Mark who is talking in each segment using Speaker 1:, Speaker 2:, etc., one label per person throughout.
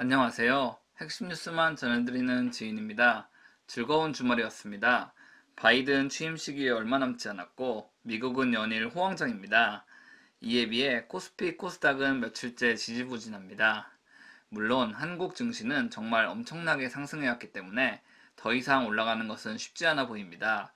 Speaker 1: 안녕하세요. 핵심 뉴스만 전해드리는 지인입니다. 즐거운 주말이었습니다. 바이든 취임식이 얼마 남지 않았고 미국은 연일 호황장입니다. 이에 비해 코스피 코스닥은 며칠째 지지부진합니다. 물론 한국 증시는 정말 엄청나게 상승해왔기 때문에 더 이상 올라가는 것은 쉽지 않아 보입니다.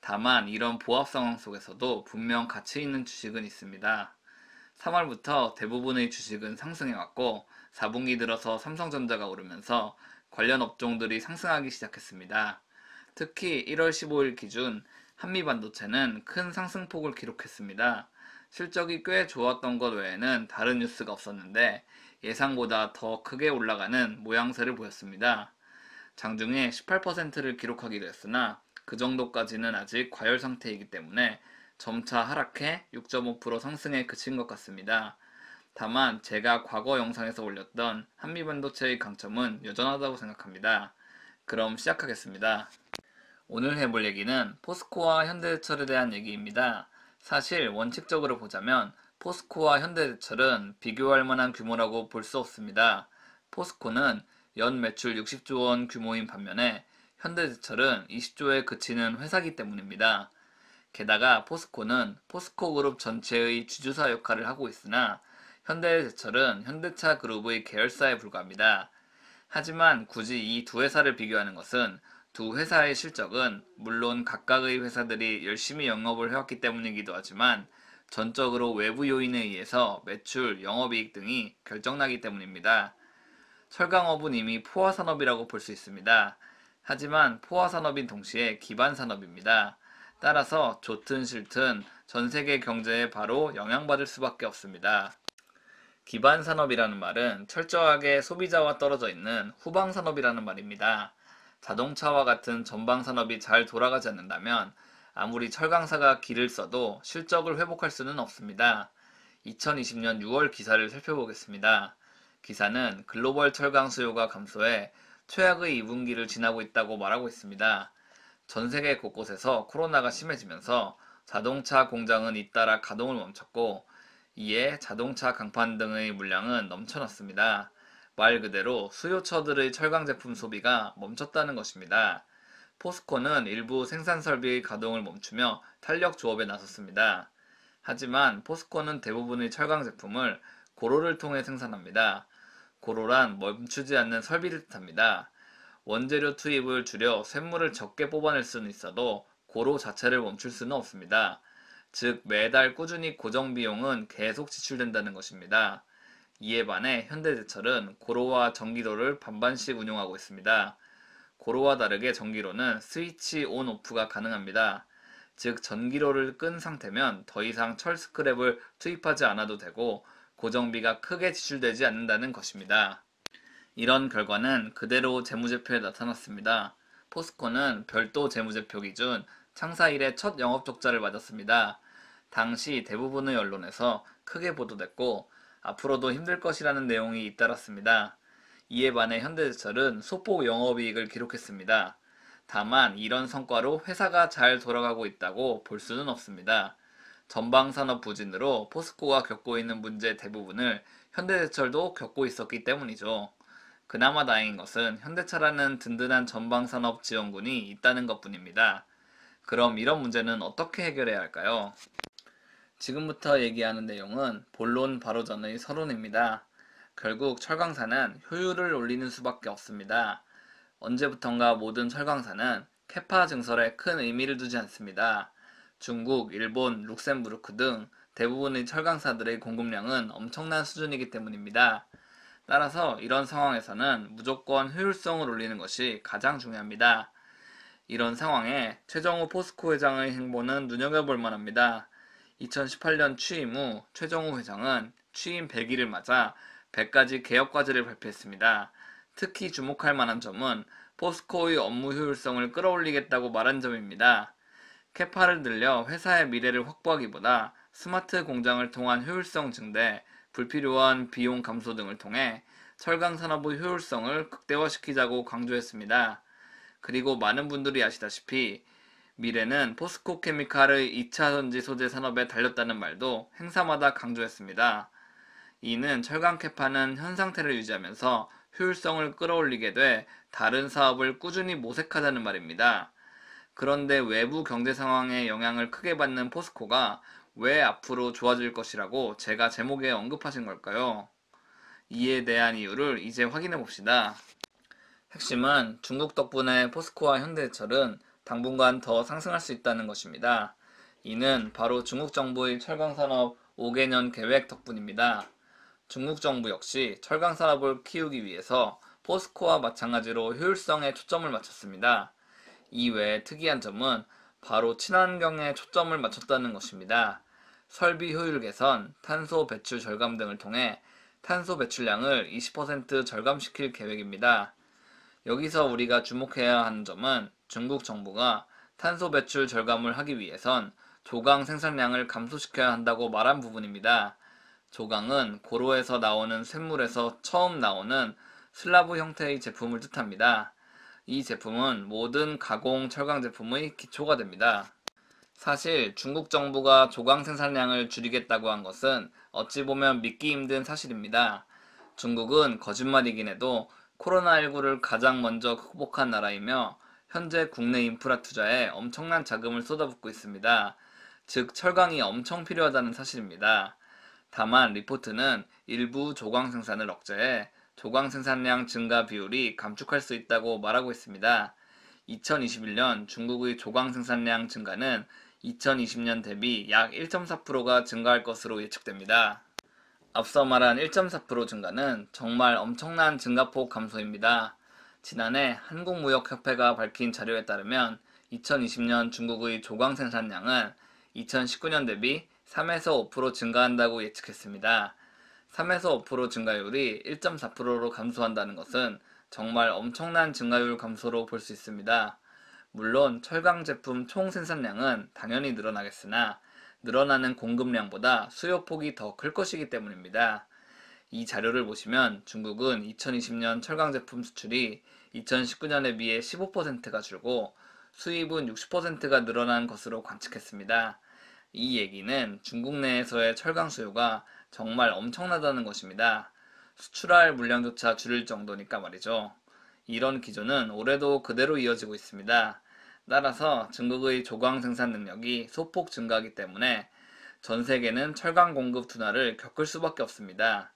Speaker 1: 다만 이런 보합 상황 속에서도 분명 가치 있는 주식은 있습니다. 3월부터 대부분의 주식은 상승해왔고 4분기 들어서 삼성전자가 오르면서 관련 업종들이 상승하기 시작했습니다. 특히 1월 15일 기준 한미반도체는 큰 상승폭을 기록했습니다. 실적이 꽤 좋았던 것 외에는 다른 뉴스가 없었는데 예상보다 더 크게 올라가는 모양새를 보였습니다. 장중에 18%를 기록하기도 했으나 그 정도까지는 아직 과열 상태이기 때문에 점차 하락해 6.5% 상승에 그친 것 같습니다. 다만 제가 과거 영상에서 올렸던 한미반도체의 강점은 여전하다고 생각합니다. 그럼 시작하겠습니다. 오늘 해볼 얘기는 포스코와 현대제철에 대한 얘기입니다. 사실 원칙적으로 보자면 포스코와 현대제철은 비교할 만한 규모라고 볼 수 없습니다. 포스코는 연 매출 60조 원 규모인 반면에 현대제철은 20조에 그치는 회사이기 때문입니다. 게다가 포스코는 포스코그룹 전체의 주주사 역할을 하고 있으나 현대제철은 현대차 그룹의 계열사에 불과합니다. 하지만 굳이 이 두 회사를 비교하는 것은 두 회사의 실적은 물론 각각의 회사들이 열심히 영업을 해왔기 때문이기도 하지만 전적으로 외부 요인에 의해서 매출, 영업이익 등이 결정나기 때문입니다. 철강업은 이미 포화산업이라고 볼 수 있습니다. 하지만 포화산업인 동시에 기반산업입니다. 따라서 좋든 싫든 전 세계 경제에 바로 영향받을 수밖에 없습니다. 기반산업이라는 말은 철저하게 소비자와 떨어져 있는 후방산업이라는 말입니다. 자동차와 같은 전방산업이 잘 돌아가지 않는다면 아무리 철강사가 기를 써도 실적을 회복할 수는 없습니다. 2020년 6월 기사를 살펴보겠습니다. 기사는 글로벌 철강 수요가 감소해 최악의 2분기를 지나고 있다고 말하고 있습니다. 전 세계 곳곳에서 코로나가 심해지면서 자동차 공장은 잇따라 가동을 멈췄고 이에 자동차 강판 등의 물량은 넘쳐났습니다. 말 그대로 수요처들의 철강 제품 소비가 멈췄다는 것입니다. 포스코는 일부 생산 설비의 가동을 멈추며 탄력 조업에 나섰습니다. 하지만 포스코는 대부분의 철강 제품을 고로를 통해 생산합니다. 고로란 멈추지 않는 설비를 뜻합니다. 원재료 투입을 줄여 쇳물을 적게 뽑아낼 수는 있어도 고로 자체를 멈출 수는 없습니다. 즉 매달 꾸준히 고정 비용은 계속 지출된다는 것입니다. 이에 반해 현대제철은 고로와 전기로를 반반씩 운용하고 있습니다. 고로와 다르게 전기로는 스위치 온 오프가 가능합니다. 즉 전기로를 끈 상태면 더 이상 철 스크랩을 투입하지 않아도 되고 고정비가 크게 지출되지 않는다는 것입니다. 이런 결과는 그대로 재무제표에 나타났습니다. 포스코는 별도 재무제표 기준 창사 이래 첫 영업 적자를 맞았습니다. 당시 대부분의 언론에서 크게 보도됐고 앞으로도 힘들 것이라는 내용이 잇따랐습니다. 이에 반해 현대제철은 소폭 영업이익을 기록했습니다. 다만 이런 성과로 회사가 잘 돌아가고 있다고 볼 수는 없습니다. 전방산업 부진으로 포스코가 겪고 있는 문제 대부분을 현대제철도 겪고 있었기 때문이죠. 그나마 다행인 것은 현대차라는 든든한 전방산업 지원군이 있다는 것뿐입니다. 그럼 이런 문제는 어떻게 해결해야 할까요? 지금부터 얘기하는 내용은 본론 바로 전의 서론입니다. 결국 철강사는 효율을 올리는 수밖에 없습니다. 언제부턴가 모든 철강사는 캐파 증설에 큰 의미를 두지 않습니다. 중국, 일본, 룩셈부르크 등 대부분의 철강사들의 공급량은 엄청난 수준이기 때문입니다. 따라서 이런 상황에서는 무조건 효율성을 올리는 것이 가장 중요합니다. 이런 상황에 최정우 포스코 회장의 행보는 눈여겨볼 만합니다. 2018년 취임 후 최정우 회장은 취임 100일을 맞아 100가지 개혁 과제를 발표했습니다. 특히 주목할 만한 점은 포스코의 업무 효율성을 끌어올리겠다고 말한 점입니다. 캐파를 늘려 회사의 미래를 확보하기보다 스마트 공장을 통한 효율성 증대, 불필요한 비용 감소 등을 통해 철강 산업의 효율성을 극대화시키자고 강조했습니다. 그리고 많은 분들이 아시다시피 미래는 포스코 케미칼의 2차 전지 소재 산업에 달렸다는 말도 행사마다 강조했습니다. 이는 철강 캐파는 현 상태를 유지하면서 효율성을 끌어올리게 돼 다른 사업을 꾸준히 모색하자는 말입니다. 그런데 외부 경제 상황에 영향을 크게 받는 포스코가 왜 앞으로 좋아질 것이라고 제가 제목에 언급하신 걸까요? 이에 대한 이유를 이제 확인해 봅시다. 핵심은 중국 덕분에 포스코와 현대해철은 당분간 더 상승할 수 있다는 것입니다. 이는 바로 중국 정부의 철강산업 5개년 계획 덕분입니다. 중국 정부 역시 철강 산업을 키우기 위해서 포스코와 마찬가지로 효율성에 초점을 맞췄습니다. 이 외에 특이한 점은 바로 친환경에 초점을 맞췄다는 것입니다. 설비 효율 개선, 탄소 배출 절감 등을 통해 탄소 배출량을 20% 절감시킬 계획입니다. 여기서 우리가 주목해야 하는 점은 중국 정부가 탄소 배출 절감을 하기 위해선 조강 생산량을 감소시켜야 한다고 말한 부분입니다. 조강은 고로에서 나오는 쇳물에서 처음 나오는 슬라브 형태의 제품을 뜻합니다. 이 제품은 모든 가공 철강 제품의 기초가 됩니다. 사실 중국 정부가 조강 생산량을 줄이겠다고 한 것은 어찌 보면 믿기 힘든 사실입니다. 중국은 거짓말이긴 해도 코로나19를 가장 먼저 극복한 나라이며 현재 국내 인프라 투자에 엄청난 자금을 쏟아붓고 있습니다. 즉 철강이 엄청 필요하다는 사실입니다. 다만 리포트는 일부 조강 생산을 억제해 조강 생산량 증가 비율이 감축할 수 있다고 말하고 있습니다. 2021년 중국의 조강 생산량 증가는 2020년 대비 약 1.4%가 증가할 것으로 예측됩니다. 앞서 말한 1.4% 증가는 정말 엄청난 증가폭 감소입니다. 지난해 한국무역협회가 밝힌 자료에 따르면 2020년 중국의 조강 생산량은 2019년 대비 3에서 5% 증가한다고 예측했습니다. 3에서 5% 증가율이 1.4%로 감소한다는 것은 정말 엄청난 증가율 감소로 볼 수 있습니다. 물론 철강 제품 총 생산량은 당연히 늘어나겠으나 늘어나는 공급량보다 수요폭이 더 클 것이기 때문입니다. 이 자료를 보시면 중국은 2020년 철강 제품 수출이 2019년에 비해 15%가 줄고 수입은 60%가 늘어난 것으로 관측했습니다. 이 얘기는 중국 내에서의 철강 수요가 정말 엄청나다는 것입니다. 수출할 물량조차 줄일 정도니까 말이죠. 이런 기조는 올해도 그대로 이어지고 있습니다. 따라서 중국의 조강 생산 능력이 소폭 증가하기 때문에 전 세계는 철강 공급 둔화를 겪을 수밖에 없습니다.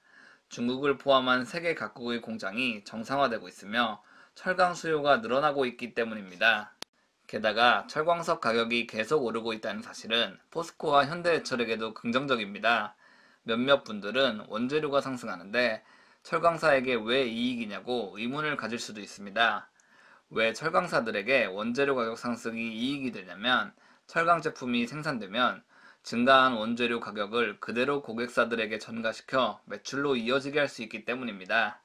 Speaker 1: 중국을 포함한 세계 각국의 공장이 정상화되고 있으며 철강 수요가 늘어나고 있기 때문입니다. 게다가 철광석 가격이 계속 오르고 있다는 사실은 포스코와 현대해철에게도 긍정적입니다. 몇몇 분들은 원재료가 상승하는데 철강사에게 왜 이익이냐고 의문을 가질 수도 있습니다. 왜 철강사들에게 원재료 가격 상승이 이익이 되냐면 철강 제품이 생산되면 증가한 원재료 가격을 그대로 고객사들에게 전가시켜 매출로 이어지게 할 수 있기 때문입니다.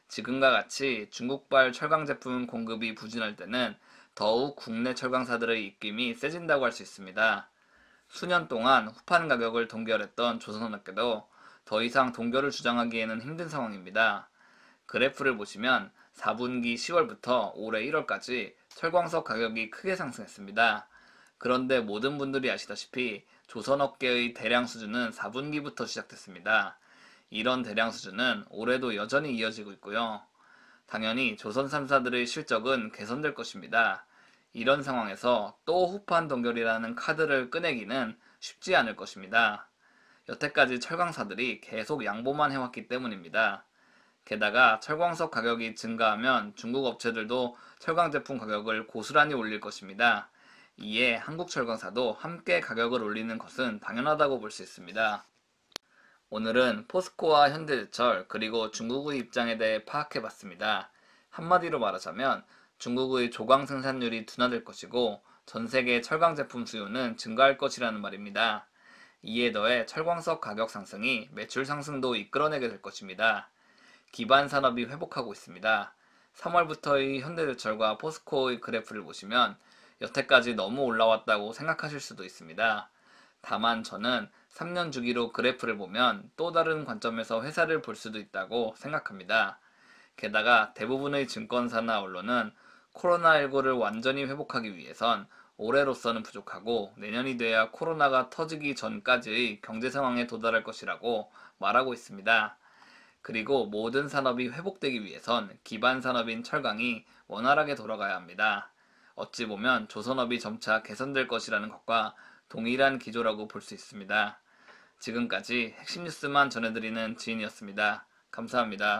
Speaker 1: 지금과 같이 중국발 철강 제품 공급이 부진할 때는 더욱 국내 철강사들의 입김이 세진다고 할 수 있습니다. 수년 동안 후판 가격을 동결했던 조선업계도 더 이상 동결을 주장하기에는 힘든 상황입니다. 그래프를 보시면 4분기 10월부터 올해 1월까지 철광석 가격이 크게 상승했습니다. 그런데 모든 분들이 아시다시피 조선업계의 대량 수준은 4분기부터 시작됐습니다. 이런 대량 수준은 올해도 여전히 이어지고 있고요. 당연히 조선 3사들의 실적은 개선될 것입니다. 이런 상황에서 또 후판 동결이라는 카드를 꺼내기는 쉽지 않을 것입니다. 여태까지 철강사들이 계속 양보만 해왔기 때문입니다. 게다가 철광석 가격이 증가하면 중국 업체들도 철강 제품 가격을 고스란히 올릴 것입니다. 이에 한국 철강사도 함께 가격을 올리는 것은 당연하다고 볼 수 있습니다. 오늘은 포스코와 현대제철 그리고 중국의 입장에 대해 파악해봤습니다. 한마디로 말하자면 중국의 조강 생산률이 둔화될 것이고 전 세계 철강 제품 수요는 증가할 것이라는 말입니다. 이에 더해 철광석 가격 상승이 매출 상승도 이끌어내게 될 것입니다. 기반 산업이 회복하고 있습니다. 3월부터의 현대제철과 포스코의 그래프를 보시면 여태까지 너무 올라왔다고 생각하실 수도 있습니다. 다만 저는 3년 주기로 그래프를 보면 또 다른 관점에서 회사를 볼 수도 있다고 생각합니다. 게다가 대부분의 증권사나 언론은 코로나19를 완전히 회복하기 위해선 올해로서는 부족하고 내년이 돼야 코로나가 터지기 전까지의 경제 상황에 도달할 것이라고 말하고 있습니다. 그리고 모든 산업이 회복되기 위해선 기반 산업인 철강이 원활하게 돌아가야 합니다. 어찌 보면 조선업이 점차 개선될 것이라는 것과 동일한 기조라고 볼 수 있습니다. 지금까지 핵심 뉴스만 전해드리는 지인이었습니다. 감사합니다.